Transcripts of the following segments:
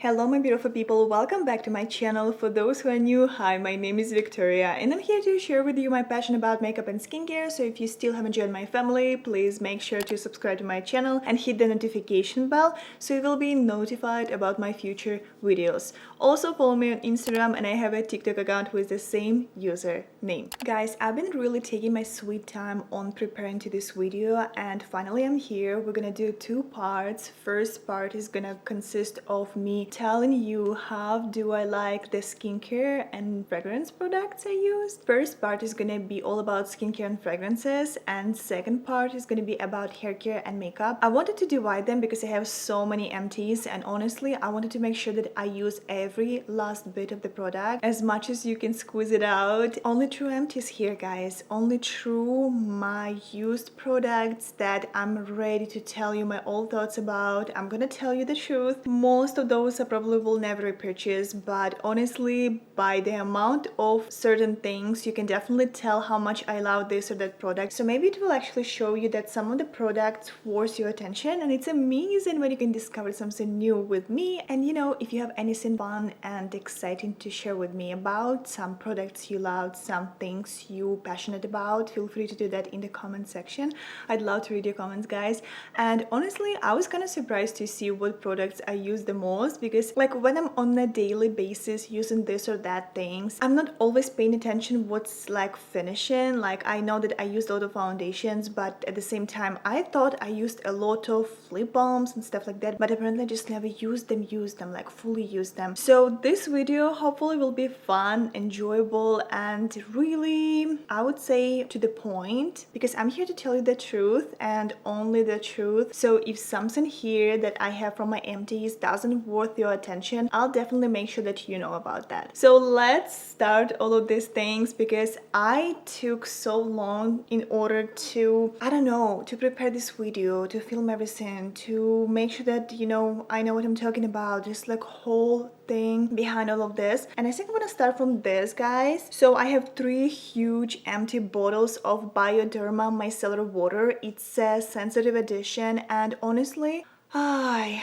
Hello my beautiful people, welcome back to my channel. For those who are new, hi, my name is Victoria and I'm here to share with you my passion about makeup and skincare. So if you still haven't joined my family, please make sure to subscribe to my channel and hit the notification bell so you will be notified about my future videos. Also follow me on Instagram and I have a TikTok account with the same username. Guys, I've been really taking my sweet time on preparing to this video and finally I'm here. We're gonna do two parts. First part is gonna consist of me telling you how do I like the skincare and fragrance products I used. First part is gonna be all about skincare and fragrances, and second part is gonna be about hair care and makeup. I wanted to divide them because I have so many empties, and honestly I wanted to make sure that I use every last bit of the product as much as you can squeeze it out. Only true empties here, guys. Only true my used products that I'm ready to tell you my all thoughts about. I'm gonna tell you the truth. Most of those I probably will never repurchase, but honestly by the amount of certain things you can definitely tell how much I love this or that product. So maybe it will actually show you that some of the products force your attention, and it's amazing when you can discover something new with me. And you know, if you have anything fun and exciting to share with me about some products you loved, some things you passionate about, feel free to do that in the comment section. I'd love to read your comments, guys. And honestly I was kind of surprised to see what products I use the most, because like when I'm on a daily basis using this or that things, I'm not always paying attention what's like finishing. Like I know that I used a lot of foundations, but at the same time I thought I used a lot of lip balms and stuff like that, but apparently I just never used them like fully used them. So this video hopefully will be fun, enjoyable, and really, I would say, to the point, because I'm here to tell you the truth and only the truth. So if something here that I have from my empties doesn't worth your attention, I'll definitely make sure that you know about that. So let's start all of these things, because I took so long in order to, I don't know, to prepare this video, to film everything, to make sure that, you know, I know what I'm talking about, just like whole thing behind all of this. And I think I'm gonna start from this, guys. So I have three huge empty bottles of Bioderma micellar water. It's a sensitive edition, and honestly,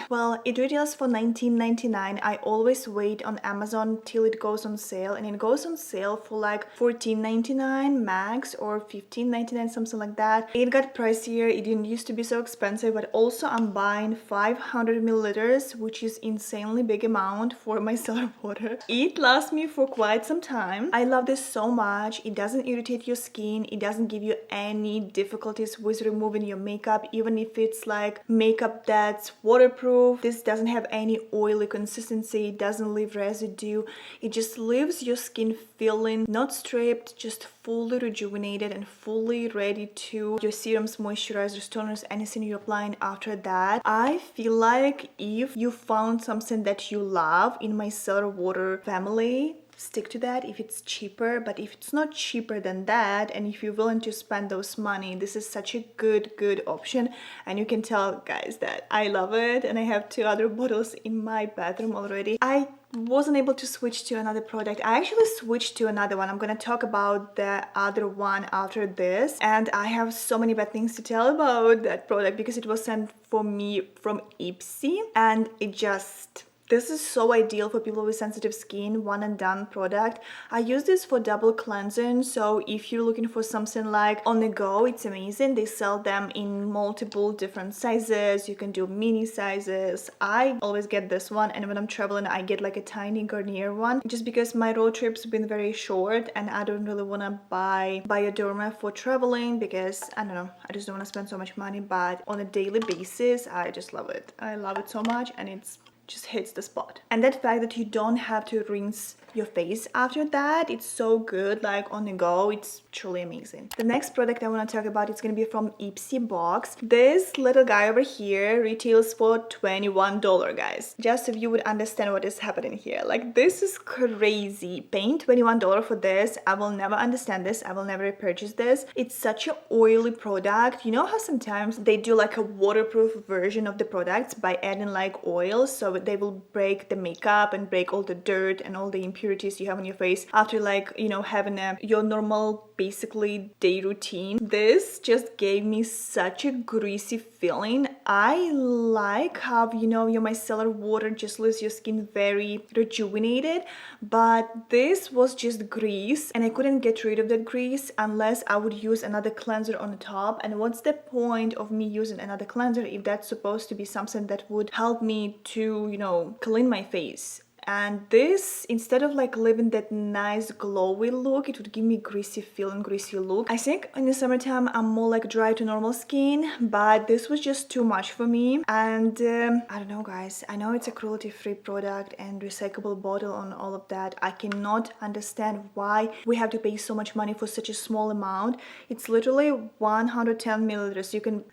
well, it retails for $19.99. I always wait on Amazon till it goes on sale, and it goes on sale for like $14.99 max or $15.99, something like that. It got pricier. It didn't used to be so expensive, but also I'm buying 500 milliliters, which is insanely big amount for micellar water. It lasts me for quite some time. I love this so much. It doesn't irritate your skin. It doesn't give you any difficulties with removing your makeup, even if it's like makeup that's waterproof. This doesn't have any oily consistency. It doesn't leave residue. It just leaves your skin feeling not stripped, just fully rejuvenated and fully ready to your serums, moisturizers, toners, anything you're applying after that. I feel like if you found something that you love in micellar water family, stick to that if it's cheaper. But if it's not cheaper than that, and if you're willing to spend those money, this is such a good option. And you can tell, guys, that I love it, and I have two other bottles in my bathroom already. I wasn't able to switch to another product. I actually switched to another one. I'm gonna talk about the other one after this, and I have so many bad things to tell about that product because it was sent for me from Ipsy, and it just, this is so ideal for people with sensitive skin, one and done product. I use this for double cleansing, so if you're looking for something like on the go, it's amazing. They sell them in multiple different sizes. You can do mini sizes. I always get this one, and when I'm traveling I get like a tiny Garnier one, just because my road trips have been very short and I don't really want to buy Bioderma for traveling, because I don't know, I just don't want to spend so much money. But on a daily basis I just love it. I love it so much, and it's just hits the spot. And that fact that you don't have to rinse your face after that, it's so good, like on the go. It's truly amazing. The next product I want to talk about is going to be from Ipsy box. This little guy over here retails for $21, guys, just so you would understand what is happening here. Like, this is crazy. Paying $21 for this, I will never understand this. I will never purchase this. It's such an oily product. You know how sometimes they do like a waterproof version of the products by adding like oil, so they will break the makeup and break all the dirt and all the impurities you have on your face after, like, you know, having your normal basically day routine. This just gave me such a greasy feeling. I like how, you know, your micellar water just leaves your skin very rejuvenated, but this was just grease and I couldn't get rid of that grease unless I would use another cleanser on the top. And what's the point of me using another cleanser if that's supposed to be something that would help me to, you know, clean my face? And this, instead of like leaving that nice glowy look, it would give me greasy feeling, greasy look. I think in the summertime I'm more like dry to normal skin, but this was just too much for me. And I don't know, guys, I know it's a cruelty-free product and recyclable bottle and all of that. I cannot understand why we have to pay so much money for such a small amount. It's literally 110 milliliters. You can,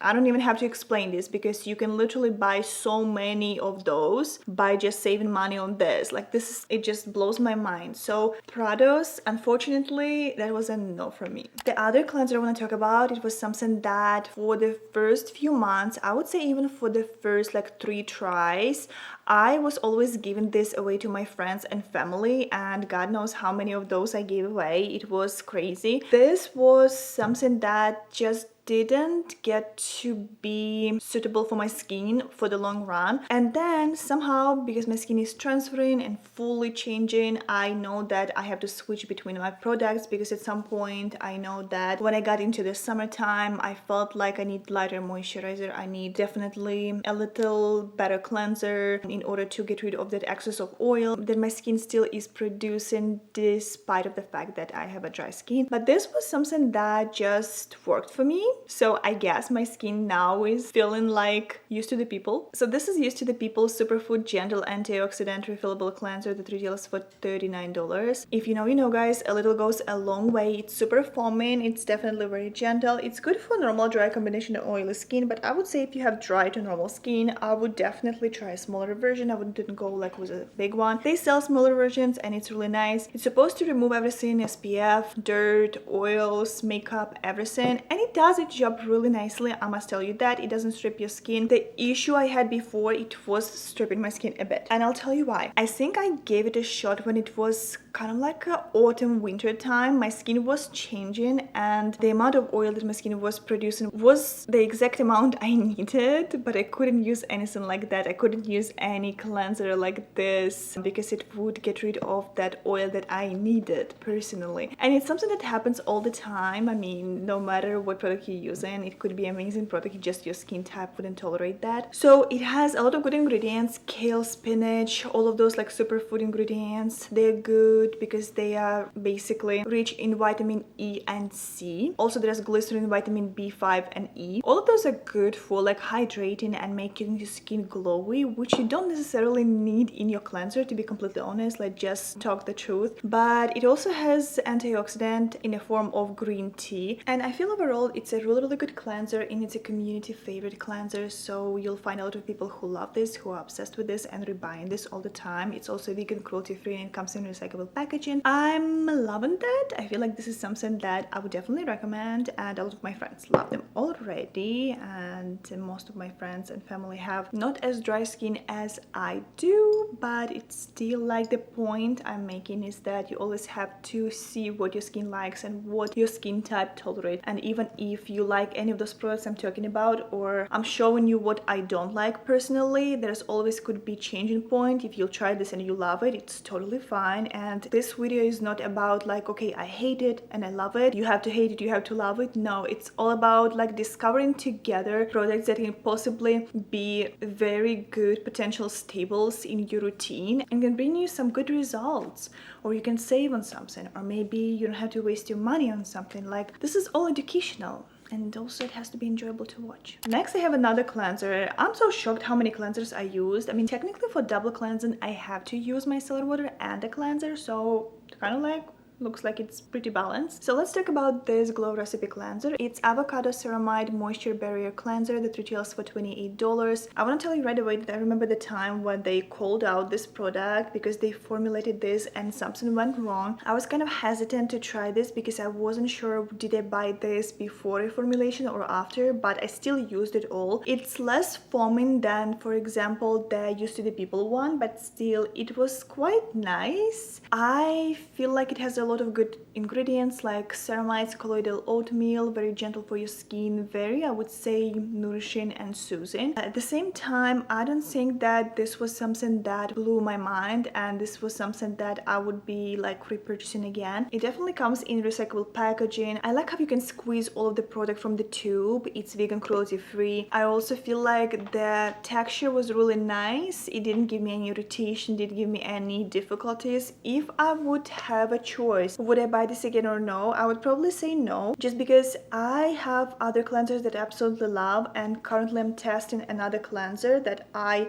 I don't even have to explain this because you can literally buy so many of those by just saving money on this. Like this is, it just blows my mind. So Prados, unfortunately, that was a no for me. The other cleanser I want to talk about, it was something that for the first few months, I would say even for the first like 3 tries, I was always giving this away to my friends and family, and God knows how many of those I gave away. It was crazy. This was something that just didn't get to be suitable for my skin for the long run. And then somehow, because my skin is transferring and fully changing, I know that I have to switch between my products, because at some point I know that when I got into the summertime, I felt like I need lighter moisturizer. I need definitely a little better cleanser in order to get rid of that excess of oil that my skin still is producing, despite of the fact that I have a dry skin. But this was something that just worked for me. So I guess my skin now is feeling like Used to the People. So this is Used to the People Superfood Gentle Antioxidant Refillable Cleanser that retails for $39. If you know, you know, guys, a little goes a long way. It's super foaming. It's definitely very gentle. It's good for normal dry combination of oily skin, but I would say if you have dry to normal skin, I would definitely try a smaller version. I wouldn't go like with a big one. They sell smaller versions and it's really nice. It's supposed to remove everything, SPF, dirt, oils, makeup, everything, and it does its job really nicely. I must tell you that it doesn't strip your skin. The issue I had before, it was stripping my skin a bit, and I'll tell you why. I think I gave it a shot when it was kind of like a autumn winter time. My skin was changing and the amount of oil that my skin was producing was the exact amount I needed, but I couldn't use anything like that. I couldn't use any cleanser like this because it would get rid of that oil that I needed personally. And it's something that happens all the time. I mean, no matter what product you're using, it could be an amazing product, just your skin type wouldn't tolerate that. So it has a lot of good ingredients: kale, spinach, all of those like superfood ingredients. They're good because they are basically rich in vitamin E and C. Also there's glycerin, vitamin B5 and E. All of those are good for like hydrating and making your skin glowy, which you don't necessarily need in your cleanser, to be completely honest. Like, just talk the truth. But it also has antioxidant in the form of green tea, and I feel overall it's a really good cleanser, and it's a community favorite cleanser. So you'll find a lot of people who love this, who are obsessed with this and rebuying this all the time. It's also vegan, cruelty free, and it comes in recyclable packaging. I'm loving that. I feel like this is something that I would definitely recommend, and a lot of my friends love them already, and most of my friends and family have not as dry skin as I do, but it's still like the point I'm making is that you always have to see what your skin likes and what your skin type tolerates. And even if you like any of those products I'm talking about, or I'm showing you what I don't like personally, there's always could be changing point. If you'll try this and you love it, it's totally fine. And this video is not about like, okay, I hate it and I love it, you have to hate it, you have to love it. No, it's all about like discovering together products that can possibly be very good potential staples in your routine and can bring you some good results, or you can save on something, or maybe you don't have to waste your money on something. Like, this is all educational, and also it has to be enjoyable to watch. Next, I have another cleanser. I'm so shocked how many cleansers I used. I mean, technically for double cleansing I have to use micellar water and a cleanser, so kind of like looks like it's pretty balanced. So let's talk about this Glow Recipe Cleanser. It's avocado ceramide moisture barrier cleanser that retails for $28. I want to tell you right away that I remember the time when they called out this product because they formulated this and something went wrong. I was kind of hesitant to try this because I wasn't sure did I buy this before a formulation or after, but I still used it all. It's less foaming than, for example, the Used to the People one, but still it was quite nice. I feel like it has a lot of good ingredients like ceramides, colloidal oatmeal, very gentle for your skin, very, I would say, nourishing and soothing. At the same time, I don't think that this was something that blew my mind and this was something that I would be like repurchasing again. It definitely comes in recyclable packaging. I like how you can squeeze all of the product from the tube. It's vegan, cruelty free. I also feel like the texture was really nice. It didn't give me any irritation, didn't give me any difficulties. If I would have a choice, would I buy this again or no? I would probably say no, just because I have other cleansers that I absolutely love, and currently I'm testing another cleanser that I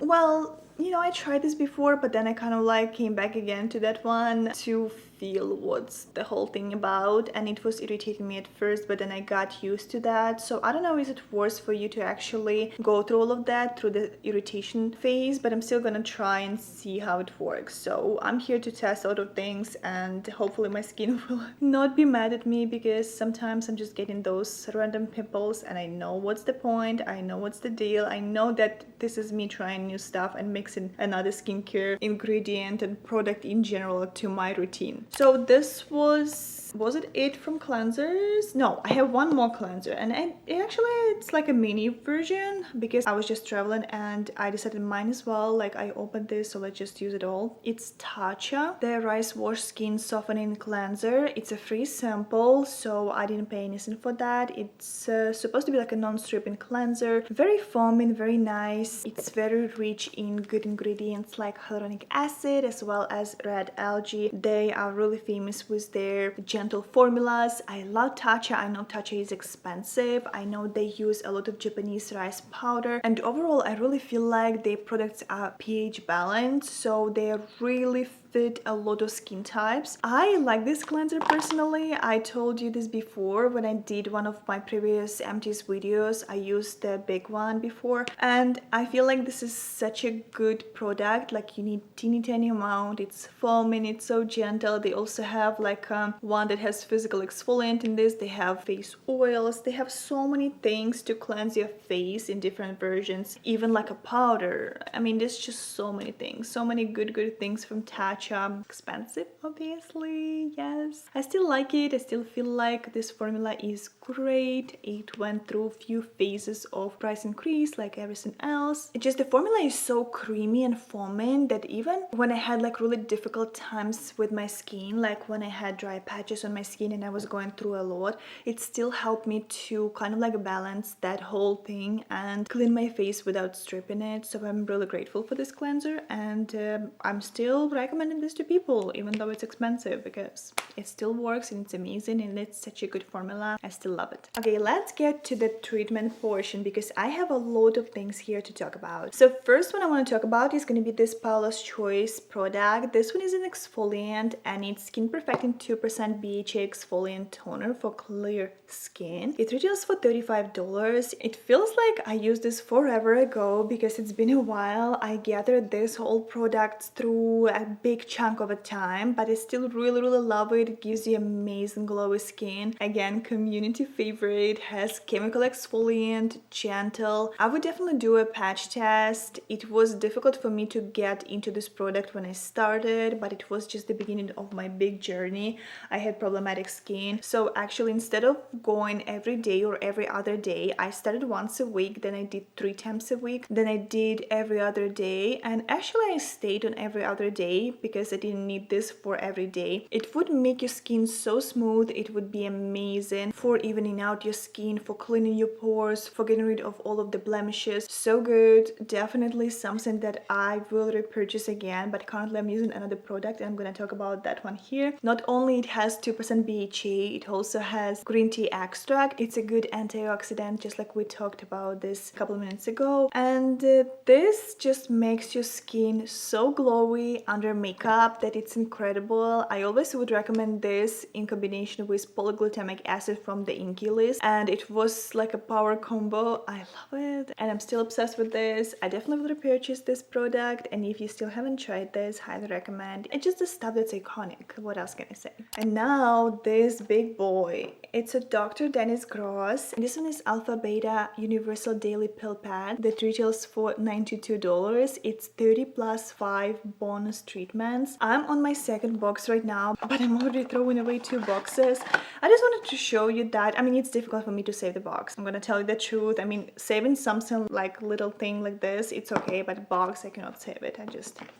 tried this before, but then I kind of like came back again to that one to feel what's the whole thing about, and it was irritating me at first, but then I got used to that. So I don't know, is it worth for you to actually go through all of that, through the irritation phase? But I'm still gonna try and see how it works. So I'm here to test a lot of things, and hopefully my skin will not be mad at me, because sometimes I'm just getting those random pimples and I know what's the point, I know what's the deal, I know that this is me trying new stuff and mixing another skincare ingredient and product in general to my routine. So this was it from cleansers? No, I have one more cleanser, and it's like a mini version because I was just traveling and I decided mine as well. Like, I opened this, so let's just use it all. It's Tatcha, the Rice Wash Skin Softening Cleanser. It's a free sample, so I didn't pay anything for that. It's supposed to be like a non-stripping cleanser, very foaming, very nice. It's very rich in good ingredients like hyaluronic acid as well as red algae. They are really famous with their gentle formulas. I love Tatcha. I know Tatcha is expensive. I know they use a lot of Japanese rice powder, and overall I really feel like their products are pH balanced, so they are really fit a lot of skin types. I like this cleanser personally. I told you this before when I did one of my previous Empties videos. I used the big one before, and I feel like this is such a good product. Like, you need teeny tiny amount, it's foaming, it's so gentle. They also have like one that has physical exfoliant in this. They have face oils, they have so many things to cleanse your face in different versions, even like a powder. I mean, there's just so many things, so many good things from Tatcha. Expensive, obviously, yes. I still like it. I still feel like this formula is great. It went through a few phases of price increase like everything else. It's just the formula is so creamy and foaming that even when I had like really difficult times with my skin, like when I had dry patches on my skin and I was going through a lot, it still helped me to kind of like balance that whole thing and clean my face without stripping it. So I'm really grateful for this cleanser, and I'm still recommending this to people even though it's expensive, because it still works and it's amazing and it's such a good formula. I still love it. Okay, let's get to the treatment portion because I have a lot of things here to talk about. So first one I want to talk about is going to be this Paula's Choice product. This one is an exfoliant and it's Skin Perfecting 2% BHA exfoliant toner for clear skin. It retails for $35. It feels like I used this forever ago because it's been a while. I gathered this whole product through a big chunk of a time, but I still really love it. It gives you amazing glowy skin. Again, community favorite, has chemical exfoliant, gentle. I would definitely do a patch test. It was difficult for me to get into this product when I started, but it was just the beginning of my big journey. I had problematic skin, so actually instead of going every day or every other day, I started once a week, then I did 3 times a week, then I did every other day, and actually I stayed on every other day because I didn't need this for every day. It would make your skin so smooth. It would be amazing for evening out your skin, for cleaning your pores, for getting rid of all of the blemishes. So good. Definitely something that I will repurchase again, but currently I'm using another product and I'm gonna talk about that one here. Not only it has 2% BHA, it also has green tea extract. It's a good antioxidant, just like we talked about this a couple of minutes ago, and this just makes your skin so glowy under makeup that it's incredible. I always would recommend this in combination with polyglutamic acid from the Inky list, and it was like a power combo. I love it and I'm still obsessed with this. I definitely would repurchase this product, and if you still haven't tried this, highly recommend. It's just the stuff that's iconic. iconic. What else can I say? And now this big boy. It's a Dr. Dennis Gross. This one is Alpha Beta Universal Daily Pill Pad that retails for $92. It's 30 plus 5 bonus treatments. I'm on my second box right now, but I'm already throwing away 2 boxes. I just wanted to show you that, I mean, it's difficult for me to save the box. I'm gonna tell you the truth. I mean, saving something like little thing like this, it's okay, but box, I cannot save it.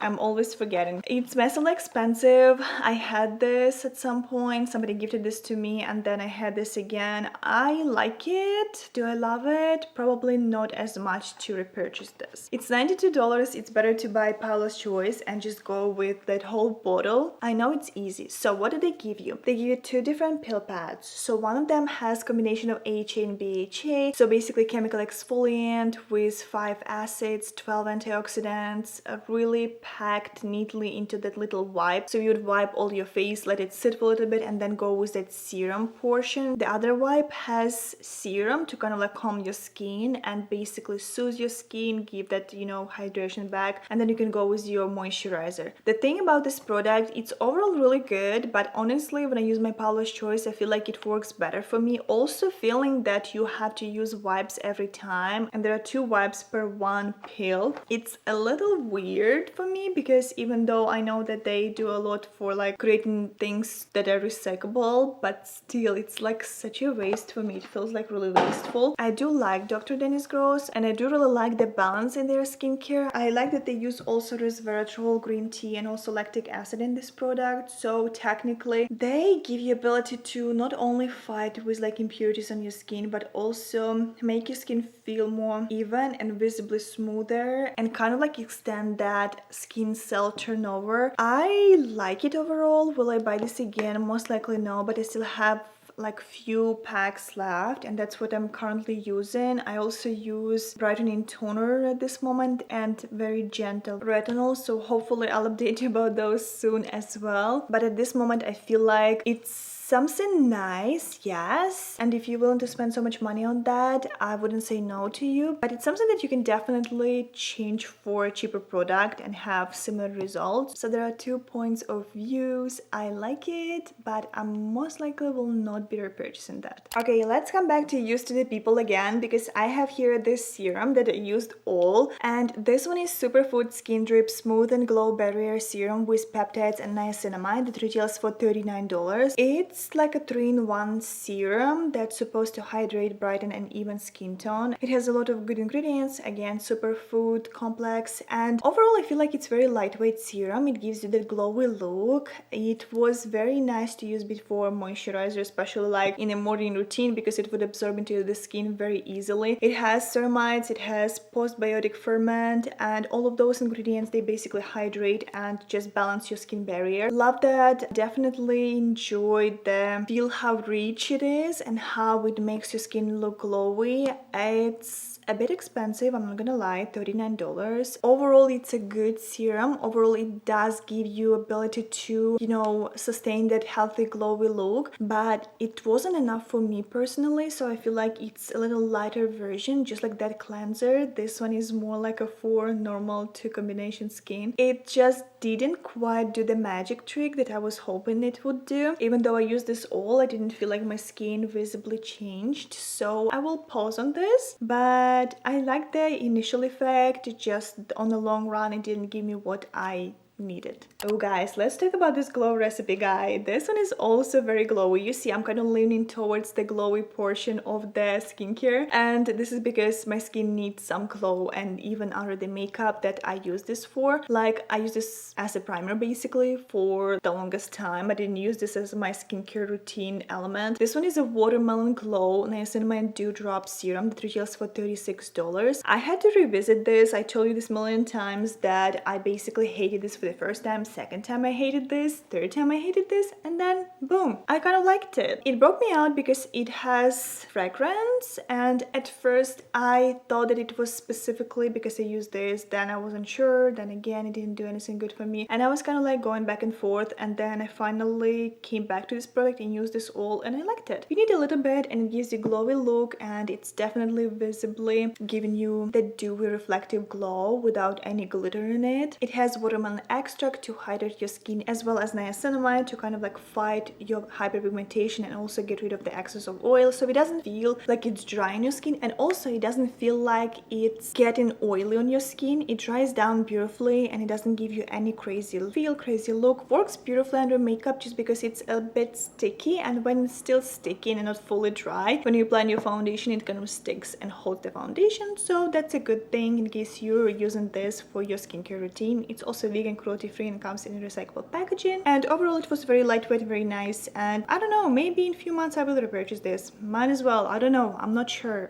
I'm always forgetting. It's massively expensive. I had this at some point. Somebody gifted this to me, and then I had this again. I like it. Do I love it? Probably not as much to repurchase this. It's $92. It's better to buy Paula's Choice and just go with that whole bottle. I know it's easy. So what do they give you? They give you 2 different pill pads. So one of them has combination of AHA and BHA. So basically chemical exfoliant with 5 acids, 12 antioxidants, really packed neatly into that little wipe. So you would wipe all your face, let it sit for a little bit, and then go with that serum portion. The other wipe has serum to kind of like calm your skin and basically soothe your skin, give that, you know, hydration back, and then you can go with your moisturizer. The thing about this product, it's overall really good, but honestly, when I use my Paula's Choice, I feel like it works better for me. Also feeling that you have to use wipes every time, and there are 2 wipes per 1 pill. It's a little weird for me because even though I know that they do a lot for like creating things that are recyclable, but still it's like such a waste for me. It feels like really wasteful. I do like Dr. Dennis Gross, and I do really like the balance in their skincare. I like that they use also resveratrol, green tea, and also lactic acid in this product. So technically they give you ability to not only fight with like impurities on your skin, but also make your skin feel more even and visibly smoother, and kind of like extend that skin cell turnover. I like it overall. Will I buy this again? Most likely no, but I still have like few packs left, and that's what I'm currently using. I also use brightening toner at this moment and very gentle retinol, so hopefully I'll update you about those soon as well. But at this moment I feel like it's something nice, yes, and if you're willing to spend so much money on that, I wouldn't say no to you, but it's something that you can definitely change for a cheaper product and have similar results. So there are 2 points of views. I like it, but I most likely will not be repurchasing that. Okay, let's come back to Used to the People again, because I have here this serum that I used all, and this one is Superfood Skin Drip Smooth and Glow Barrier Serum with peptides and niacinamide that retails for $39. It's like a 3-in-1 serum that's supposed to hydrate, brighten, and even skin tone. It has a lot of good ingredients, again, superfood complex, and overall I feel like it's very lightweight serum. It gives you that glowy look. It was very nice to use before moisturizer, especially like in a morning routine, because it would absorb into the skin very easily. It has ceramides, it has postbiotic ferment, and all of those ingredients, they basically hydrate and just balance your skin barrier. Love that. Definitely enjoyed feel how rich it is and how it makes your skin look glowy. It's a bit expensive, I'm not gonna lie, $39. Overall, it's a good serum. Overall, it does give you ability to, you know, sustain that healthy glowy look, but it wasn't enough for me personally, so I feel like it's a little lighter version, just like that cleanser. This one is more like a for normal to combination skin. It just didn't quite do the magic trick that I was hoping it would do. Even though I used this all, I didn't feel like my skin visibly changed, so I will pause on this, but I like the initial effect. Just on the long run it didn't give me what I needed. Oh guys, let's talk about this glow recipe guide. This one is also very glowy. You see, I'm kind of leaning towards the glowy portion of the skincare, and this is because my skin needs some glow, and even under the makeup that I use this for, like I use this as a primer basically for the longest time. I didn't use this as my skincare routine element. This one is a Watermelon Glow Niacinamide Dewdrop Serum that retails for $36. I had to revisit this. I told you this a million times that I basically hated this for the first time, second time I hated this, third time I hated this, and then boom, I kind of liked it. It broke me out because it has fragrance, and at first I thought that it was specifically because I used this, then I wasn't sure, then again it didn't do anything good for me, and I was kind of like going back and forth, and then I finally came back to this product and used this all, and I liked it. You need a little bit and it gives you a glowy look, and it's definitely visibly giving you the dewy reflective glow without any glitter in it. It has watermelon extract to hydrate your skin, as well as niacinamide to kind of like fight your hyperpigmentation and also get rid of the excess of oil, so it doesn't feel like it's dry on your skin, and also it doesn't feel like it's getting oily on your skin. It dries down beautifully and it doesn't give you any crazy feel, crazy look. Works beautifully under makeup just because it's a bit sticky, and when it's still sticky and not fully dry, when you apply your foundation, it kind of sticks and holds the foundation, so that's a good thing in case you're using this for your skincare routine. It's also vegan, cruelty-free, and comes in recyclable packaging, and overall it was very lightweight, very nice, and I don't know, maybe in a few months I will repurchase this. Might as well, I don't know, I'm not sure.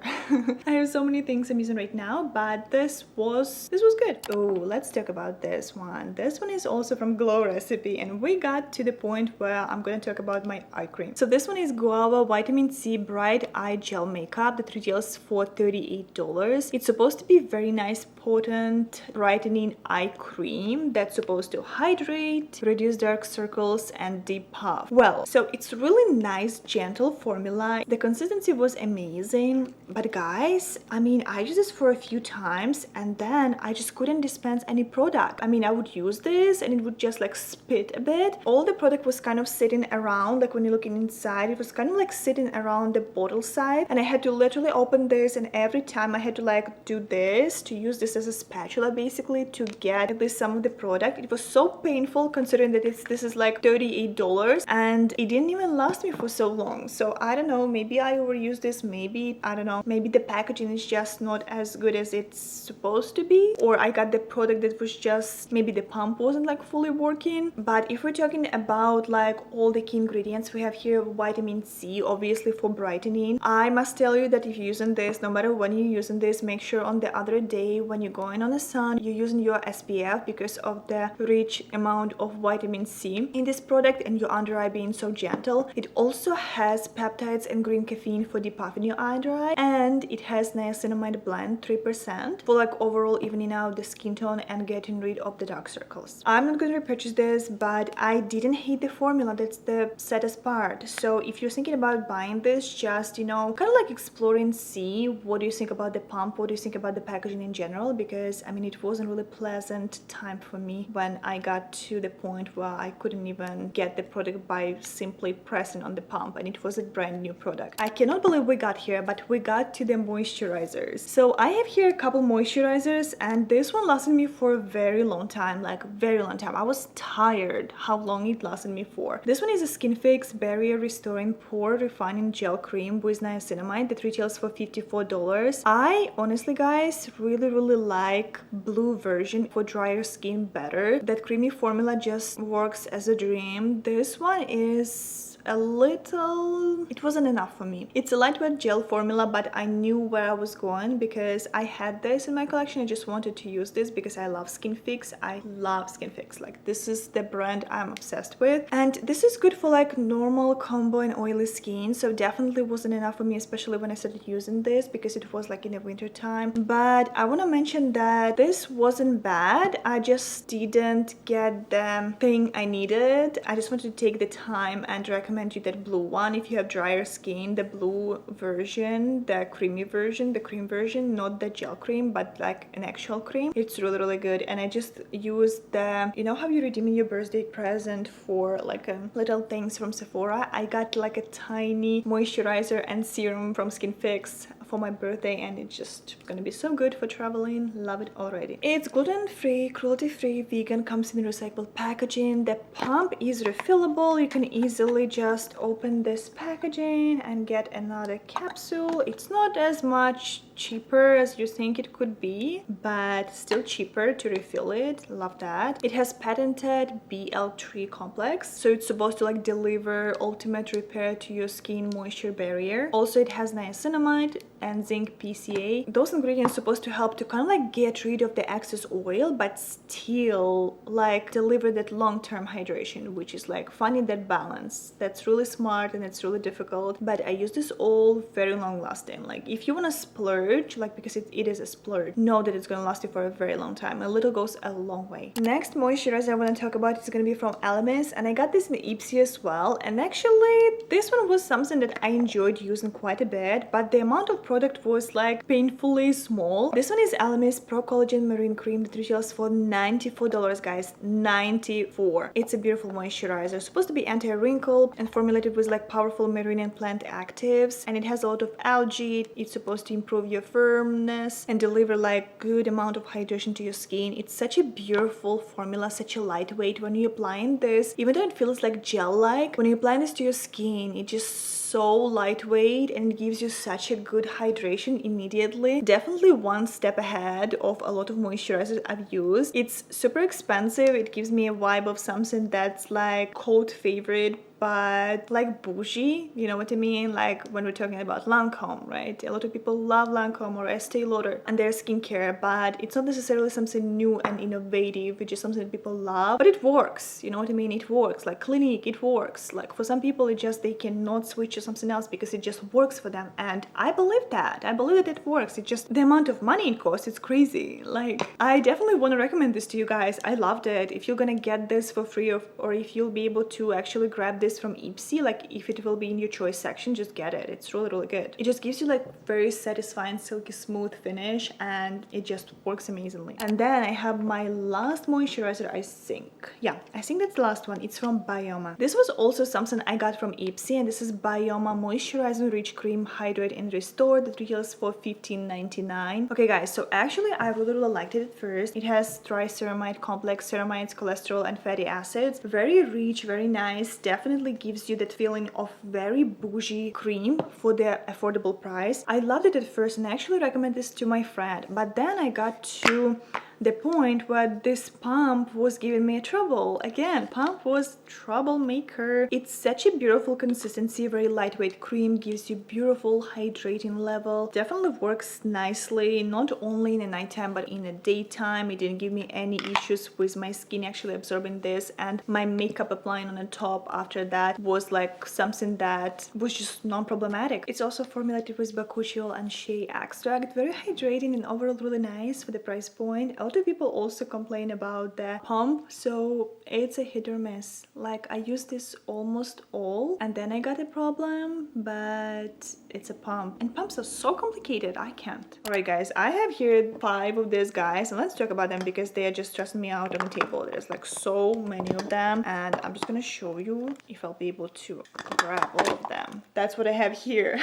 I have so many things I'm using right now, but this was good. Oh, let's talk about this one. This one is also from Glow Recipe, and we got to the point where I'm gonna talk about my eye cream. So this one is Guava Vitamin C Bright Eye Gel Makeup that retails for $38. It's supposed to be very nice, potent, brightening eye cream that's supposed to hydrate, reduce dark circles, and deep puff. Well, so it's really nice, gentle formula. The consistency was amazing, but guys, I mean, I used this for a few times and then I just couldn't dispense any product. I mean, I would use this and it would just like spit a bit. All the product was kind of sitting around, like when you're looking inside, it was kind of like sitting around the bottle side, and I had to literally open this, and every time I had to like do this to use this as a spatula basically to get at least some of the product. It was so painful considering that this is like $38 and it didn't even last me for so long. So I don't know, maybe I overused this, maybe, I don't know, maybe the packaging is just not as good as it's supposed to be, or I got the product that was just, maybe the pump wasn't like fully working. But if we're talking about like all the key ingredients, we have here vitamin C, obviously for brightening. I must tell you that if you're using this, no matter when you're using this, make sure on the other day when you're going on the sun, you're using your SPF because of the rich amount of vitamin C in this product and your under eye being so gentle. It also has peptides and green caffeine for depuffing your under eye, and it has niacinamide blend 3% for like overall evening out the skin tone and getting rid of the dark circles. I'm not going to repurchase this, but I didn't hate the formula. That's the saddest part. So if you're thinking about buying this, just, you know, kind of like exploring, see what do you think about the pump, what do you think about the packaging in general, because I mean it wasn't really pleasant time for me when I got to the point where I couldn't even get the product by simply pressing on the pump, and it was a brand new product. I cannot believe we got here, but we got to the moisturizers. So I have here a couple moisturizers, and this one lasted me for a very long time, like very long time. I was tired how long it lasted me for. This one is a Skin Fix Barrier Restoring Pore Refining Gel Cream with niacinamide that retails for $54. I honestly, guys, really like blue version for drier skin better. That creamy formula just works as a dream. This one is a little, it wasn't enough for me. It's a lightweight gel formula, but I knew where I was going because I had this in my collection. I just wanted to use this because I love Skin Fix. I love Skin Fix. Like, this is the brand I'm obsessed with, and this is good for like normal combo and oily skin, so definitely wasn't enough for me, especially when I started using this because it was like in the winter time. But I want to mention that this wasn't bad. I just didn't get the thing I needed. I just wanted to take the time and recommend you that blue one if you have drier skin, the blue version, the creamy version, the cream version, not the gel cream but like an actual cream. It's really good, and I just used the, you know how you redeem your birthday present for like little things from Sephora. I got like a tiny moisturizer and serum from Skin Fix for my birthday, and it's just gonna be so good for traveling. Love it already. It's gluten-free, cruelty-free, vegan, comes in recyclable packaging. The pump is refillable. You can easily just open this packaging and get another capsule. It's not as much cheaper as you think it could be, but still cheaper to refill it. Love that. It has patented BL3 complex, so it's supposed to like deliver ultimate repair to your skin moisture barrier. Also, it has niacinamide and zinc PCA. Those ingredients are supposed to help to kind of like get rid of the excess oil, but still like deliver that long-term hydration, which is like finding that balance. That's really smart and it's really difficult, but I use this all very long lasting. Like, if you want to splurge splurge, like because it is a splurge, know that it's gonna last you for a very long time. A little goes a long way. Next moisturizer I want to talk about is gonna be from Elemis, and I got this in Empties as well. And actually this one was something that I enjoyed using quite a bit, but the amount of product was like painfully small. This one is Elemis Pro Collagen Marine Cream that retails for $94, guys. 94. It's a beautiful moisturizer, supposed to be anti-wrinkle and formulated with like powerful marine and plant actives, and it has a lot of algae. It's supposed to improve your firmness and deliver like good amount of hydration to your skin. It's such a beautiful formula, such a lightweight. When you're applying this, even though it feels like gel-like, when you apply this to your skin, it just so lightweight and it gives you such a good hydration immediately. Definitely one step ahead of a lot of moisturizers I've used. It's super expensive. It gives me a vibe of something that's like cult favorite, but like bougie, you know what I mean? Like when we're talking about Lancome, right? A lot of people love Lancome or Estee Lauder and their skincare, but it's not necessarily something new and innovative, which is something that people love, but it works, you know what I mean? It works. Like Clinique, it works. Like for some people, it just, they cannot switch to something else because it just works for them, and I believe that. I believe that it works. It's just the amount of money it costs, it's crazy. Like I definitely want to recommend this to you guys. I loved it. If you're gonna get this for free, or if you'll be able to actually grab this from Empties, like if it will be in your choice section, just get it. It's really good. It just gives you like very satisfying silky smooth finish, and it just works amazingly. And then I have my last moisturizer, I think. Yeah, I think that's the last one. It's from Bioma. This was also something I got from Empties, and this is Bioma Moisturizing Rich Cream Hydrate and Restore that retails for $15.99. Okay guys, so actually I really liked it at first. It has triceramide complex, ceramides, cholesterol and fatty acids. Very rich, very nice. Definitely gives you that feeling of very bougie cream for the affordable price. I loved it at first and I actually recommend this to my friend, but then I got to the point where this pump was giving me trouble. Again, pump was troublemaker. It's such a beautiful consistency, very lightweight cream, gives you beautiful hydrating level. Definitely works nicely, not only in the nighttime but in the daytime. It didn't give me any issues with my skin actually absorbing this, and my makeup applying on the top after that was like something that was just non-problematic. It's also formulated with bakuchiol and shea extract. Very hydrating and overall really nice for the price point. A lot of people also complain about the pump, so it's a hit or miss. Like I used this almost all and then I got a problem, but it's a pump and pumps are so complicated, I can't. All right guys, I have here 5 of these guys and let's talk about them because they are just stressing me out on the table. There's like so many of them and I'm just gonna show you if I'll be able to grab all of them. That's what I have here.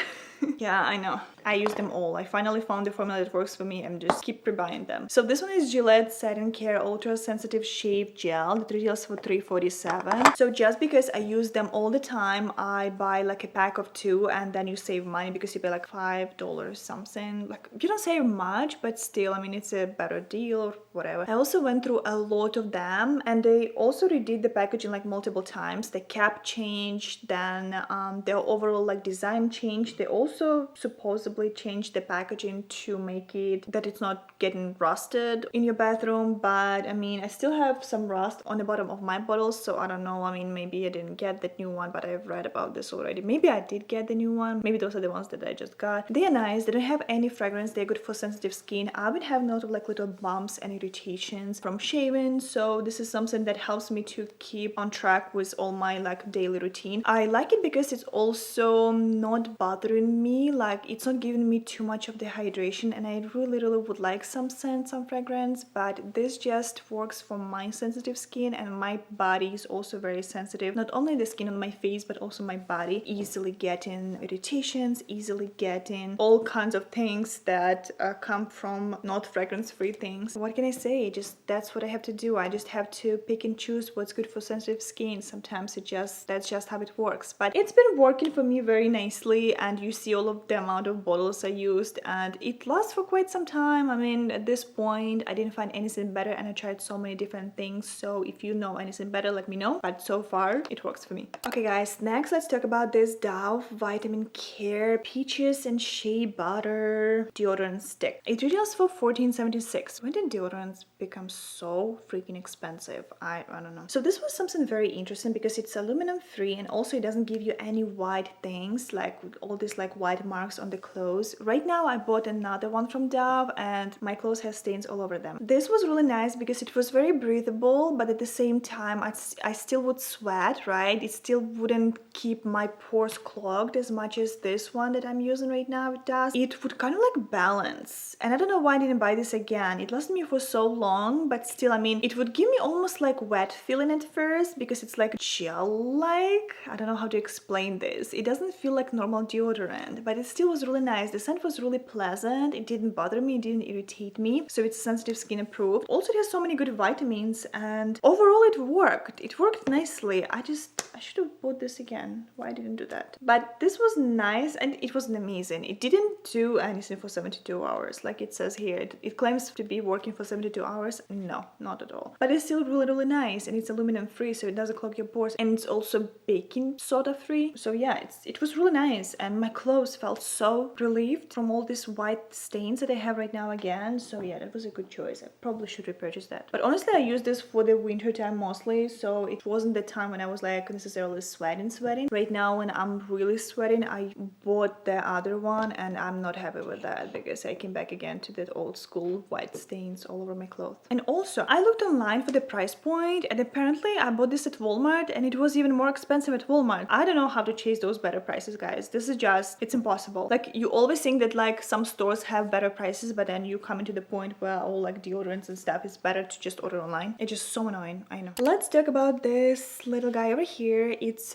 Yeah, I know. I use them all. I finally found the formula that works for me and just keep rebuying them. So this one is Gillette SKINCARE Ultra Sensitive Shave Gel that retails for $3.47. So just because I use them all the time, I buy like a pack of 2 and then you save money because you pay like $5 something. Like you don't save much, but still, I mean, it's a better deal or whatever. I also went through a lot of them and they also redid the packaging like multiple times. The cap changed, then their overall like design changed. They also supposedly changed the packaging to make it that it's not getting rusted in your bathroom, but I mean I still have some rust on the bottom of my bottles, so I don't know. I mean, maybe I didn't get that new one, but I've read about this already. Maybe I did get the new one. Maybe those are the ones that I just got. They are nice. They don't have any fragrance. They're good for sensitive skin. I would have noted like little bumps and irritations from shaving, so this is something that helps me to keep on track with all my like daily routine. I like it because it's also not bothering me, like it's not giving me too much of the hydration, and I really would like some scent, some fragrance, but this just works for my sensitive skin, and my body is also very sensitive. Not only the skin on my face but also my body, easily getting irritations, easily getting all kinds of things that come from not fragrance free things. What can I say? Just that's what I have to do. I just have to pick and choose what's good for sensitive skin. Sometimes that's just how it works, but it's been working for me very nicely, and you see all of the amount of bottles I used and it lasts for quite some time. I mean, at this point I didn't find anything better, and I tried so many different things. So if you know anything better, let me know, but so far it works for me. Okay guys, next let's talk about this Dove Vitamin Care Peaches and Shea Butter deodorant stick. It retails for $14.76. When did deodorants become so freaking expensive? I don't know. So this was something very interesting because it's aluminum free, and also it doesn't give you any white things, like all these like white marks on the clothes. Right now I bought another one from Dove and my clothes has stains all over them. This was really nice because it was very breathable, but at the same time I still would sweat, right? It still wouldn't keep my pores clogged as much as this one that I'm using right now it does. It would kind of like balance, and I don't know why I didn't buy this again. It lasted me for so long, but still, I mean, it would give me almost like wet feeling at first because it's like gel-like. I don't know how to explain this. It doesn't feel like normal deodorant, but it still was really nice. The scent was really pleasant. It didn't bother me, it didn't irritate me, so it's sensitive skin approved. Also, it has so many good vitamins, and overall it worked. It worked nicely. I should have bought this again. Why I didn't do that? But this was nice, and it wasn't amazing. It didn't do anything for 72 hours like it says here. It claims to be working for 72 hours. No, not at all. But it's still really nice, and it's aluminum free, so it doesn't clog your pores, and it's also baking soda free. So yeah, it was really nice, and my clothes felt so relieved from all these white stains that I have right now again. So yeah, that was a good choice. I probably should repurchase that. But honestly, I used this for the winter time mostly, so it wasn't the time when I was like necessarily sweating. Right now, when I'm really sweating, I bought the other one, and I'm not happy with that because I came back again to that old school white stains all over my clothes. And also, I looked online for the price point, and apparently I bought this at Walmart, and it was even more expensive at Walmart. I don't know how to chase those better prices, guys. This is just, it's impossible. Like, you always think that like some stores have better prices, but then you come into the point where all like deodorants and stuff, it's better to just order online. It's just so annoying, I know. Let's talk about this little guy over here. It's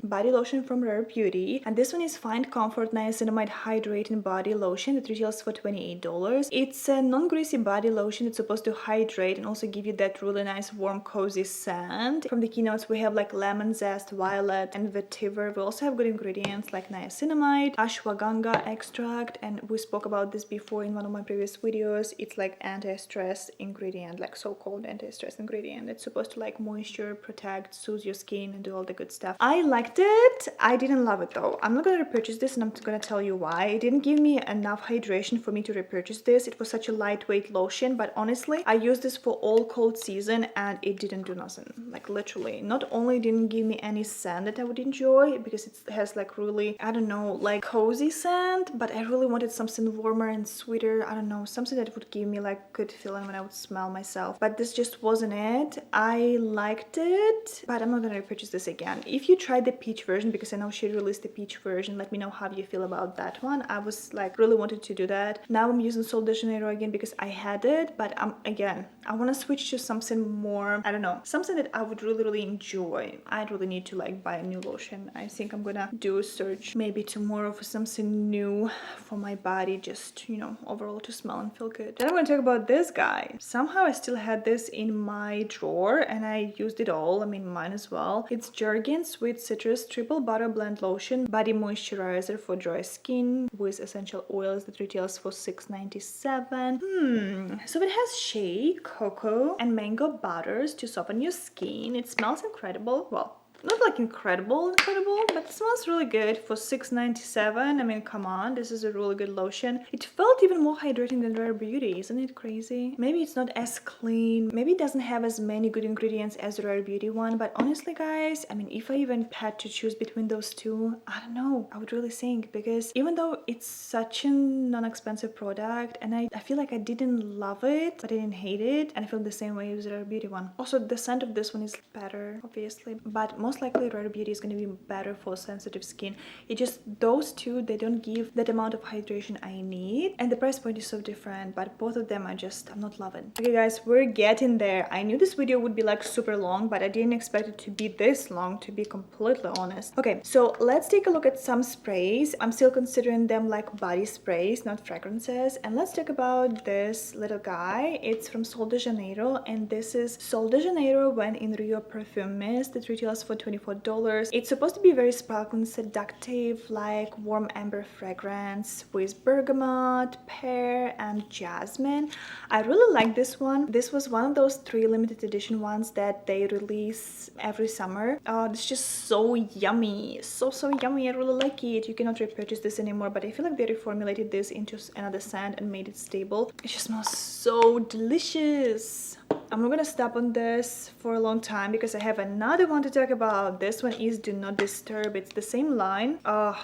body lotion from Rare Beauty, and this one is Find Comfort Niacinamide Hydrating Body Lotion that retails for $28. It's a non-greasy body lotion. It's supposed to hydrate and also give you that really nice warm cozy scent. From the keynotes we have like lemon zest, violet, and vetiver. We also have good ingredients like niacinamide, ashwagandha extract, and we spoke about this before in one of my previous videos. It's like anti-stress ingredient, like so-called anti-stress ingredient. It's supposed to like moisture, protect, soothe your skin, and do all the good stuff. I liked it. I didn't love it though. I'm not gonna repurchase this, and I'm gonna tell you why. It didn't give me enough hydration for me to repurchase this. It was such a lightweight lotion, but honestly, I used this for all cold season and it didn't do nothing. Like literally, not only didn't give me any scent that I would enjoy because it has like really, I don't know, like cozy scent, but I really wanted something warmer and sweeter. I don't know, something that would give me like good feeling when I would smell myself. But this just wasn't it. I liked it, but I'm not gonna repurchase this again. If you tried the peach version, because I know she released the peach version, let me know how you feel about that one. I was like really wanted to do that. Now I'm using Sol de Janeiro again because I had it, but again, I want to switch to something more, I don't know, something that I would really enjoy. I really need to like buy a new lotion. I think I'm gonna do a search maybe tomorrow for something new for my body, just, you know, overall to smell and feel good. Then I'm gonna talk about this guy. Somehow I still had this in my drawer and I used it all. I mean, mine as well. It's Jergens Sweet Citrus Triple Butter Blend Lotion Body Moisturizer for dry skin with essential oils that retails for $6.97. So it has shea, cocoa, and mango butters to soften your skin. It smells incredible. Well, not like incredible, but it smells really good for $6.97. I mean, come on, this is a really good lotion. It felt even more hydrating than Rare Beauty. Isn't it crazy? Maybe it's not as clean. Maybe it doesn't have as many good ingredients as the Rare Beauty one. But honestly, guys, I mean, if I even had to choose between those two, I don't know. I would really think, because even though it's such a non-expensive product, and I feel like I didn't love it, but I didn't hate it, and I feel the same way as the Rare Beauty one. Also, the scent of this one is better, obviously, but most likely Rare Beauty is going to be better for sensitive skin. It just, those two, they don't give that amount of hydration I need, and the price point is so different, but both of them are just, I'm not loving. Okay guys, we're getting there. I knew this video would be like super long, but I didn't expect it to be this long, to be completely honest. Okay, so let's take a look at some sprays. I'm still considering them like body sprays, not fragrances. And let's talk about this little guy. It's from Sol de Janeiro, and this is Sol de Janeiro When in Rio Perfume Mist. It retails for $24. It's supposed to be very sparkling, seductive, like warm amber fragrance with bergamot, pear, and jasmine. I really like this one. This was one of those 3 limited edition ones that they release every summer. Oh, it's just so yummy. So yummy. I really like it. You cannot repurchase this anymore, but I feel like they reformulated this into another scent and made it stable. It just smells so delicious. I'm not gonna stop on this for a long time because I have another one to talk about. This one is Do Not Disturb. It's the same line.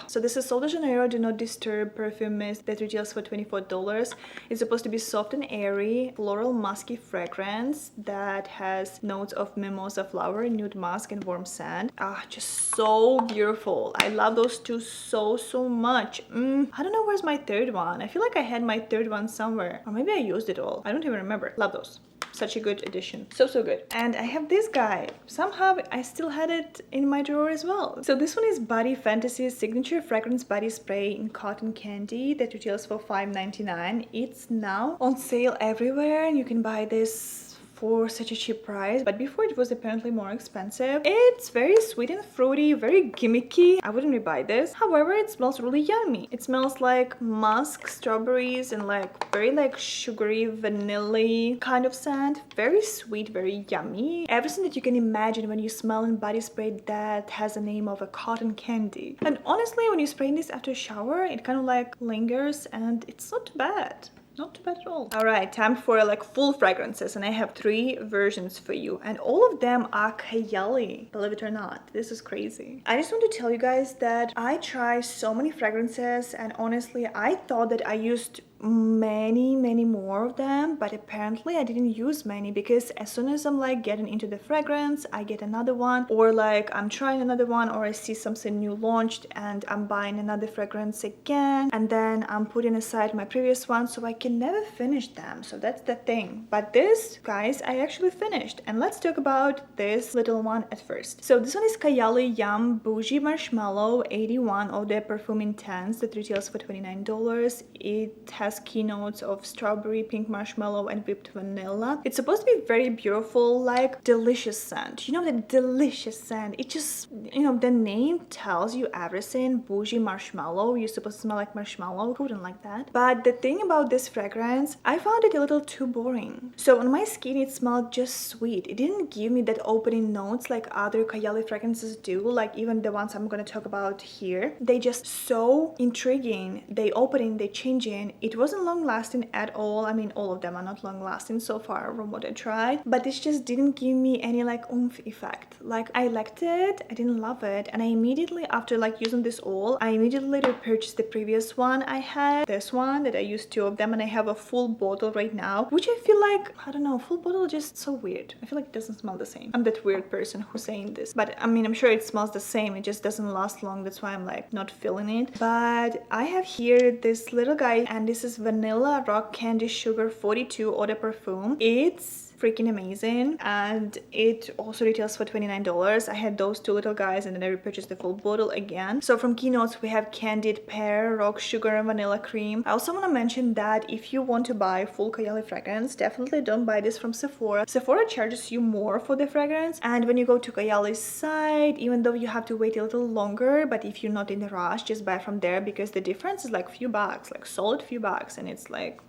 So this is Sol de Janeiro Do Not Disturb perfume mist that retails for $24. It's supposed to be soft and airy, floral musky fragrance that has notes of mimosa flower, nude musk, and warm sand. Just so beautiful. I love those two so much. I don't know where's my third one. I feel like I had my third one somewhere, or maybe I used it all. I don't even remember. Love those. Such a good addition. So good. And I have this guy. Somehow I still had it in my drawer as well. So this one is Body Fantasy's signature fragrance body spray in cotton candy that retails for $5.99. It's now on sale everywhere and you can buy this for such a cheap price, but before it was apparently more expensive. It's very sweet and fruity, very gimmicky. I wouldn't buy this. However, it smells really yummy. It smells like musk, strawberries, and like very like sugary, vanilla kind of scent. Very sweet, very yummy. Everything that you can imagine when you smell in body spray that has the name of a cotton candy. And honestly, when you spray this after a shower, it kind of like lingers and it's not too bad. Not too bad at all. All right, time for like full fragrances, and I have 3 versions for you, and all of them are Kayali, believe it or not. This is crazy. I just want to tell you guys that I try so many fragrances, and honestly, I thought that I used many more of them, but apparently I didn't use many, because as soon as I'm like getting into the fragrance, I get another one, or like I'm trying another one, or I see something new launched and I'm buying another fragrance again, and then I'm putting aside my previous one, so I can never finish them. So that's the thing. But this, guys, I actually finished, and let's talk about this little one at first. So this one is Kayali Yum Bougie Marshmallow 81 Eau de Perfume Intense that retails for $29. It has keynotes of strawberry, pink marshmallow, and whipped vanilla. It's supposed to be very beautiful, like delicious scent. You know, the delicious scent. It just, you know, the name tells you everything. Bougie marshmallow. You're supposed to smell like marshmallow. Who wouldn't like that? But the thing about this fragrance, I found it a little too boring. So on my skin, it smelled just sweet. It didn't give me that opening notes like other Kayali fragrances do, like even the ones I'm gonna talk about here. They just so intriguing. They opening, they changing. It wasn't long lasting at all. I mean, all of them are not long lasting so far from what I tried, but this just didn't give me any like oomph effect. Like I liked it, I didn't love it, and I immediately after like using this all, I immediately repurchased the previous one I had, this one that I used 2 of them, and I have a full bottle right now, which I feel like, I don't know, full bottle is just so weird. I feel like it doesn't smell the same. I'm that weird person who's saying this, but I mean, I'm sure it smells the same, it just doesn't last long. That's why I'm like not feeling it. But I have here this little guy, and this is Vanilla Rock Candy Sugar 42 Eau de Perfume. It's freaking amazing, and it also retails for $29. I had those 2 little guys, and then I repurchased the full bottle again. So from keynotes, we have candied pear, rock sugar, and vanilla cream. I also want to mention that if you want to buy full Kayali fragrance, definitely don't buy this from Sephora. Sephora charges you more for the fragrance, and when you go to Kayali's site, even though you have to wait a little longer, but if you're not in a rush, just buy from there, because the difference is like few bucks, like solid few bucks, and it's like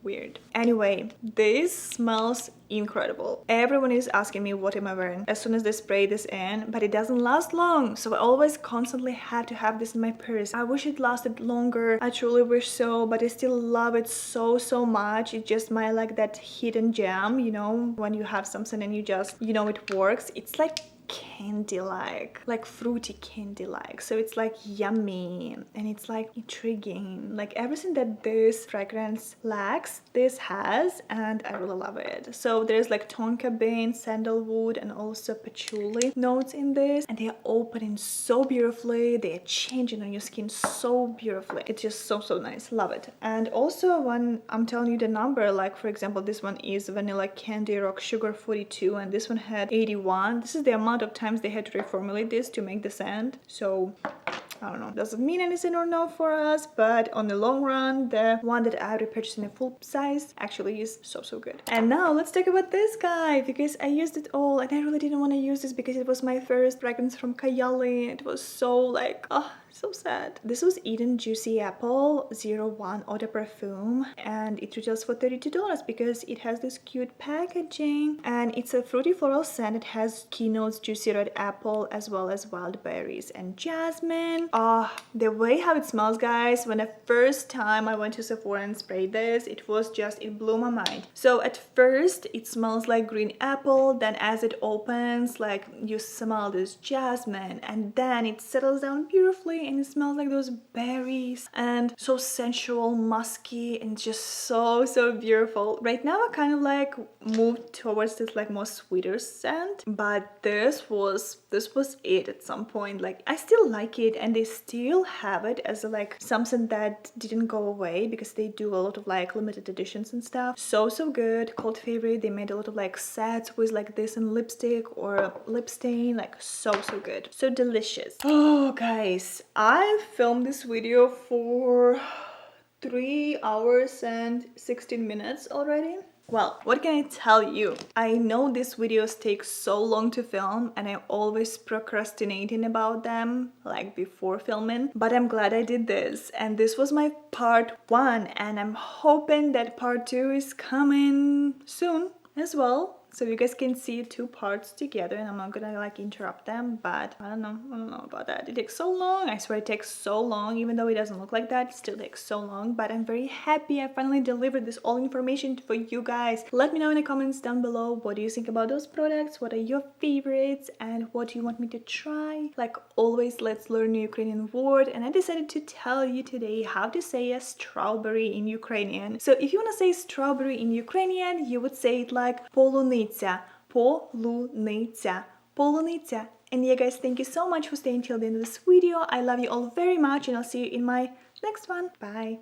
weird. Anyway, this smells incredible. Everyone is asking me what am I wearing as soon as they spray this in, but it doesn't last long, so I always constantly have to have this in my purse. I wish it lasted longer, I truly wish so, but I still love it so much. It's just my like that hidden gem, you know, when you have something and you just, you know, it works. It's like candy like fruity candy like, so it's like yummy and it's like intriguing, like everything that this fragrance lacks, this has, and I really love it. So there's like tonka bean, sandalwood, and also patchouli notes in this, and they are opening so beautifully, they are changing on your skin so beautifully. It's just so nice, love it. And also when I'm telling you the number, like for example this one is Vanilla Candy Rock Sugar 42 and this one had 81. This is the amount of times they had to reformulate this to make the scent. So I don't know, does it mean anything or not for us, but on the long run, the one that I repurchased in a full size actually is so good. And now let's talk about this guy, because I used it all and I really didn't want to use this because it was my first fragrance from Kayali. It was so like, oh, so sad. This was Eden Juicy Apple 01 Eau de Parfum, and it retails for $32 because it has this cute packaging, and it's a fruity floral scent. It has keynotes juicy red apple as well as wild berries and jasmine. The way how it smells, guys, when the first time I went to Sephora and sprayed this, it blew my mind. So at first it smells like green apple, then as it opens, like you smell this jasmine, and then it settles down beautifully and it smells like those berries and so sensual, musky, and just so beautiful. Right now I kind of like moved towards this like more sweeter scent, but this was it at some point. Like I still like it, and they still have it as a, like something that didn't go away because they do a lot of like limited editions and stuff. So good. Cult favorite. They made a lot of like sets with like this in lipstick or lip stain. Like so good, so delicious. Oh guys, I filmed this video for 3 hours and 16 minutes already. Well, what can I tell you? I know these videos take so long to film and I'm always procrastinating about them, like before filming, but I'm glad I did this. And this was my part 1, and I'm hoping that part 2 is coming soon as well, so you guys can see 2 parts together, and I'm not gonna like interrupt them, but I don't know about that. It takes so long. I swear it takes so long, even though it doesn't look like that, it still takes so long. But I'm very happy I finally delivered this all information for you guys. Let me know in the comments down below, what do you think about those products, what are your favorites, and what do you want me to try. Like always, let's learn a Ukrainian word, and I decided to tell you today how to say a strawberry in Ukrainian. So if you want to say strawberry in Ukrainian, you would say it like polunitsa. Polonica. And yeah guys, thank you so much for staying till the end of this video. I love you all very much, and I'll see you in my next one. Bye.